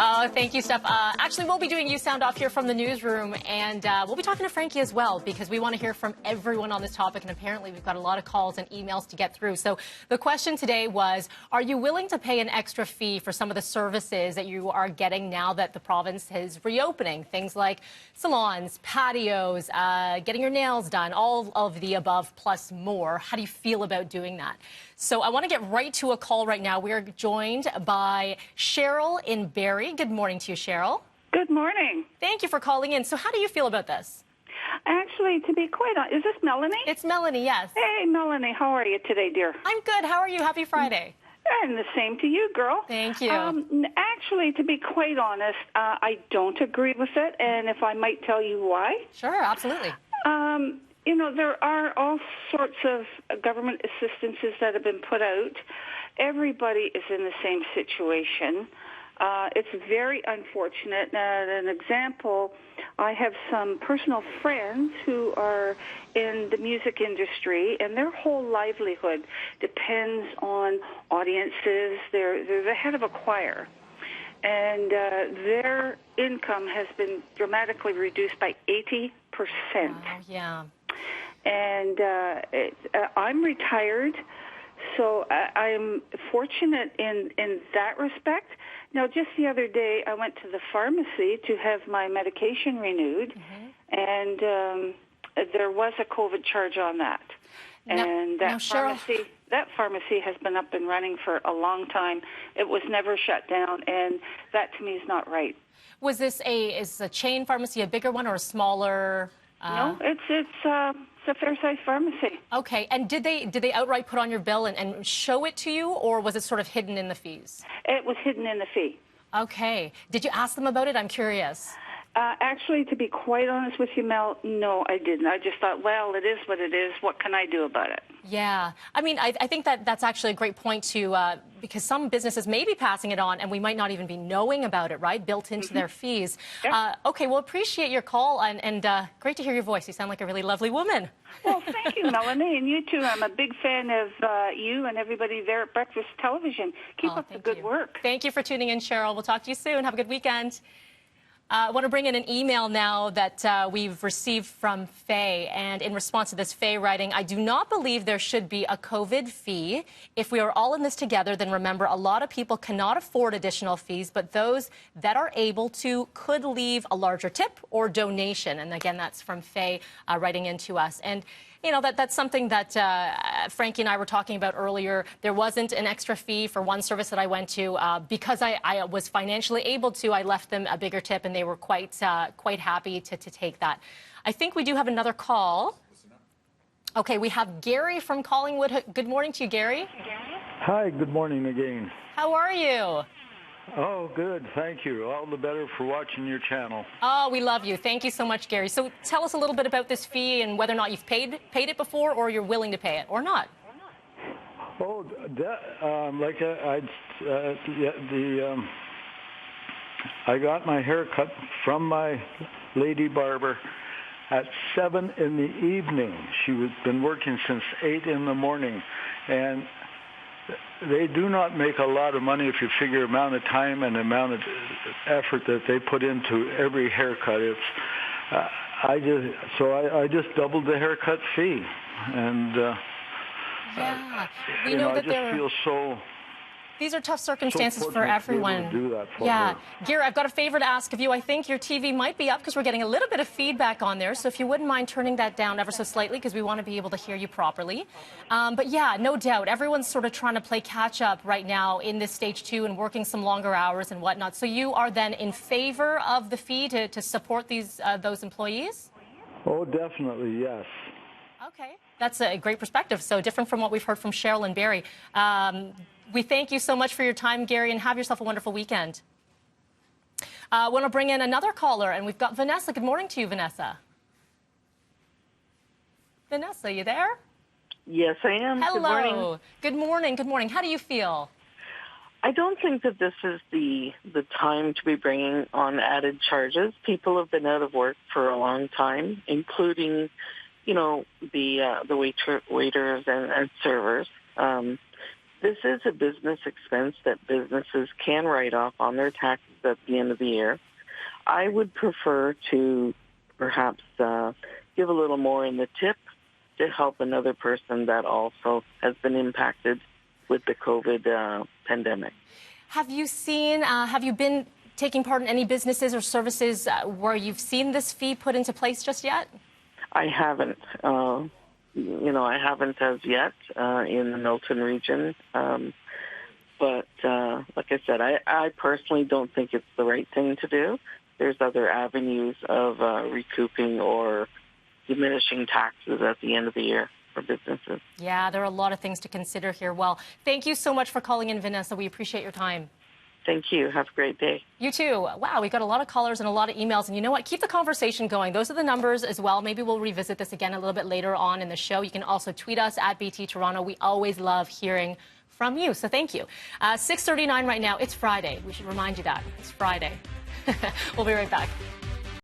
Oh, thank you, Steph. Actually, we'll be doing You Sound Off here from the newsroom, and we'll be talking to Frankie as well, because we want to hear from everyone on this topic, and apparently we've got a lot of calls and emails to get through. So the question today was, are you willing to pay an extra fee for some of the services that you are getting now that the province is reopening? Things like salons, patios, getting your nails done, all of the above plus more. How do you feel about doing that? So I want to get right to a call right now. We are joined by Cheryl in Barrie. Good morning to you, Cheryl. Good morning. Thank you for calling in. So how do you feel about this? Actually, to be quite honest, is this Melanie? It's Melanie, yes. Hey, Melanie, how are you today, dear? I'm good. How are you? Happy Friday. And the same to you, girl. Thank you. Actually, to be quite honest, I don't agree with it, and if I might tell you why. Sure, absolutely. You know, there are all sorts of government assistances that have been put out. Everybody is in the same situation. It's very unfortunate. An example, I have some personal friends who are in the music industry, and their whole livelihood depends on audiences. They're the head of a choir, and their income has been dramatically reduced by 80%. Wow, yeah. And I'm retired, so I'm fortunate in that respect. Now, just the other day, I went to the pharmacy to have my medication renewed, and there was a COVID charge on that. And that pharmacy has been up and running for a long time. It was never shut down, and that to me is not right. Was this is a chain pharmacy, a bigger one, or a smaller? No, it's a fair-sized pharmacy. Okay, and did they outright put on your bill and show it to you, or was it sort of hidden in the fees? It was hidden in the fee. Okay. Did you ask them about it? I'm curious. Actually, to be quite honest with you, Mel, no, I didn't. I just thought, well, it is what it is. What can I do about it? Yeah. I mean, I think that's actually a great point, too, because some businesses may be passing it on, and we might not even be knowing about it, right, built into their fees. Yep. Okay, well, appreciate your call, and great to hear your voice. You sound like a really lovely woman. Well, thank you, Melanie, and you, too. I'm a big fan of you and everybody there at Breakfast Television. Keep up the good work. Thank you for tuning in, Cheryl. We'll talk to you soon. Have a good weekend. I want to bring in an email now that we've received from Faye, and in response to this, Faye writing, I do not believe there should be a COVID fee. If we are all in this together, then remember a lot of people cannot afford additional fees, but those that are able to could leave a larger tip or donation. And again, that's from Faye writing into us. And you know, that's something that Frankie and I were talking about earlier. There wasn't an extra fee for one service that I went to. Because I was financially able to, I left them a bigger tip, and they were quite happy to take that. I think we do have another call. Okay, we have Gary from Collingwood. Good morning to you, Gary. Hi, good morning again. How are you? Oh, good. Thank you. All the better for watching your channel. Oh, we love you. Thank you so much, Gary. So tell us a little bit about this fee and whether or not you've paid it before, or you're willing to pay it, or not. Oh, I got my hair cut from my lady barber at 7 in the evening. She was been working since 8 in the morning, and they do not make a lot of money if you figure amount of time and amount of effort that they put into every haircut. It's I just doubled the haircut fee, and yeah, we know that I just feel so. These are tough circumstances for everyone. Do that for yeah. her. Gary, I've got a favor to ask of you. I think your TV might be up because we're getting a little bit of feedback on there. So if you wouldn't mind turning that down ever so slightly, because we want to be able to hear you properly. But yeah, no doubt. Everyone's sort of trying to play catch up right now in this stage 2 and working some longer hours and whatnot. So you are then in favor of the fee to support those employees? Oh, definitely, yes. Okay. That's a great perspective. So different from what we've heard from Cheryl and Barrie. We thank you so much for your time, Gary, and have yourself a wonderful weekend. I want to bring in another caller, and we've got Vanessa. Good morning to you, Vanessa. Vanessa, you there? Yes, I am. Hello. Good morning. Good morning. Good morning. How do you feel? I don't think that this is the time to be bringing on added charges. People have been out of work for a long time, including, you know, the waiters and servers. This is a business expense that businesses can write off on their taxes at the end of the year. I would prefer to perhaps give a little more in the tip to help another person that also has been impacted with the COVID pandemic. Have you been taking part in any businesses or services where you've seen this fee put into place just yet? I haven't. I haven't as yet in the Milton region. But like I said, I personally don't think it's the right thing to do. There's other avenues of recouping or diminishing taxes at the end of the year for businesses. Yeah, there are a lot of things to consider here. Well, thank you so much for calling in, Vanessa. We appreciate your time. Thank you. Have a great day. You too. Wow, we got a lot of callers and a lot of emails. And you know what? Keep the conversation going. Those are the numbers as well. Maybe we'll revisit this again a little bit later on in the show. You can also tweet us at BT Toronto. We always love hearing from you. So thank you. 6:39 right now. It's Friday. We should remind you that. It's Friday. We'll be right back.